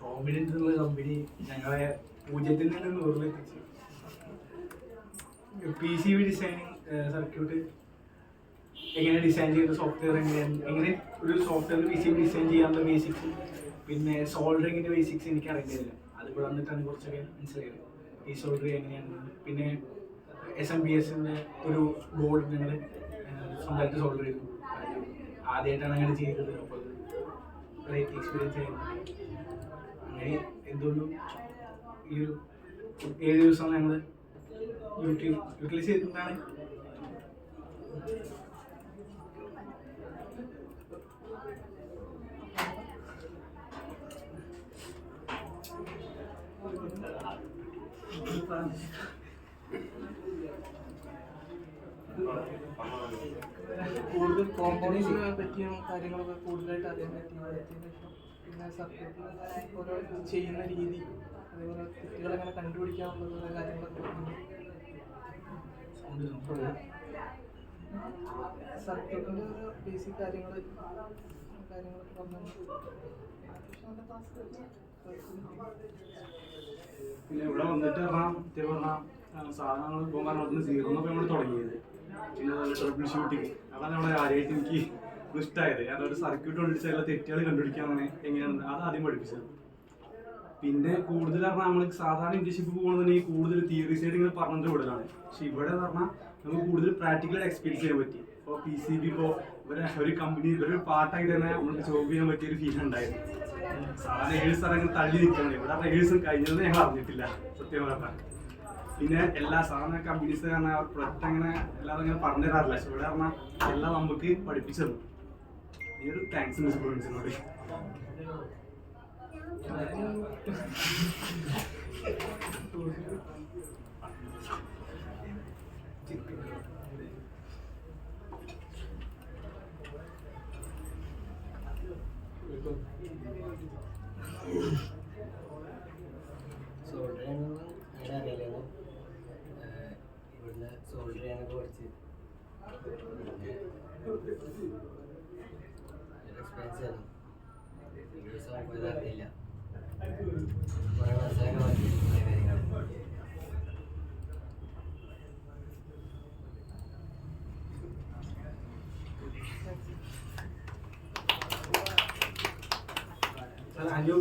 Prominent ഉള്ള company ഞങ്ങളെ 0 നിന്ന് 100 എത്തിച്ചു. PCB ഡിസൈനിങ്, സർക്യൂട്ട് എങ്ങനെ ഡിസൈൻ ചെയ്യുന്ന സോഫ്റ്റ്വെയർ, എങ്ങനെ ഒരു സോഫ്റ്റ്വെയർ PCB ഡിസൈൻ ചെയ്യാനുള്ള ബേസിക്സ്, പിന്നെ സോൾഡറിങ്ങിൻ്റെ ബേസിക്സ് എനിക്ക് അറിയേണ്ടതില്ല. അതിവിടെ വന്നിട്ടാണ് കുറച്ചൊക്കെ മനസ്സിലായത് ഈ സോൾഡറിങ് എങ്ങനെയാണ്. പിന്നെ SMPSൻ്റെ ഒരു ബോർഡ് ഞങ്ങൾ സ്വന്തമായിട്ട് സോൾഡർ ചെയ്തു. ആദ്യമായിട്ടാണ് അങ്ങനെ ചെയ്തത്. അപ്പോൾ ഗ്രേറ്റ് എക്സ്പീരിയൻസ് ആയിരുന്നു. അങ്ങനെ എന്തുകൊണ്ടും ഈ ഒരു 7 ദിവസം ഞങ്ങൾ യൂട്ടിലൈസ് ചെയ്തിട്ടാണ്. കൂടുതൽ കോമ്പോണൻസിനെ പറ്റിയും കാര്യങ്ങളൊക്കെ കൂടുതലായിട്ട് അറിയാൻ പറ്റിയതിന് ശേഷം പിന്നെ സർക്യൂട്ടിൽ ഓരോ ചെയ്യുന്ന രീതി, അതേപോലെ കുട്ടികളെങ്ങനെ കണ്ടുപിടിക്കാനുള്ള ഓരോ കാര്യങ്ങളൊക്കെ സർക്യൂട്ടിൻ്റെ ഓരോ ബേസിക് കാര്യങ്ങളൊക്കെ പറഞ്ഞു. പിന്നെ ഇവിടെ വന്നിട്ട് പറഞ്ഞാൽ സാധനങ്ങൾ ഇപ്പോൾ പറഞ്ഞ 0 നമ്മൾ തുടങ്ങിയത്. പിന്നെ നല്ല ട്രിപ്പിൾ ഷൂട്ടിങ്, അതാണ് നമ്മുടെ കാര്യമായിട്ട് എനിക്ക് ഇഷ്ടമായത്. കാരണം ഒരു സർക്യൂട്ട് കൊണ്ടിട്ട് ചില തെറ്റുകൾ കണ്ടുപിടിക്കാൻ അങ്ങനെ എങ്ങനെയാണ് അത് ആദ്യം പഠിപ്പിച്ചത്. പിന്നെ കൂടുതൽ പറഞ്ഞാൽ നമ്മൾ സാധാരണ ഇന്റേൺഷിപ്പ് പോകുന്നതിന് കൂടുതൽ തിയറി സൈഡ് ഇങ്ങനെ പറഞ്ഞത് കൂടുതലാണ്. പക്ഷെ ഇവിടെ എന്ന് പറഞ്ഞാൽ നമുക്ക് കൂടുതൽ പ്രാക്ടിക്കലായിട്ട് എക്സ്പീരിയൻസ് ചെയ്യാൻ പറ്റി. ഇപ്പോൾ PCB ഇപ്പോൾ ഒരു കമ്പനി ഒരു പാർട്ടായി തന്നെ നമുക്ക് ജോബ് ചെയ്യാൻ പറ്റിയൊരു ഫീൽ ഉണ്ടായിരുന്നു. സാധാരണ 7 സ്ഥലങ്ങൾ തള്ളി നിൽക്കുകയാണ്. ഇവിടെ 7 ദിവസം കഴിഞ്ഞത് ഞങ്ങൾ അറിഞ്ഞിട്ടില്ല സത്യം പറഞ്ഞാൽ. പിന്നെ എല്ലാ സാധാരണ കമ്പനീസ് പറഞ്ഞാൽ അവർ പ്രൊജക്റ്റ് അങ്ങനെ എല്ലാവരും അങ്ങനെ പറഞ്ഞു തരാറില്ല. പക്ഷെ ഇവിടെ പറഞ്ഞാൽ എല്ലാം നമുക്ക് പഠിപ്പിച്ചു തന്നു. ഈ ഒരു താങ്ക്സ് ഉണ്ട് സ്റ്റുഡൻസിനോട്. സോൾഡർ അങ്ങനെ അറിയില്ലായിരുന്നു. ഇവിടുന്ന് സോൾഡർ ചെയ്യാനൊക്കെ പഠിച്ച് എക്സ്പീരിയൻസ് ആയിരുന്നു. ദിവസം അറിയില്ല, കുറേ മനസ്സിലാക്കാൻ പറ്റി.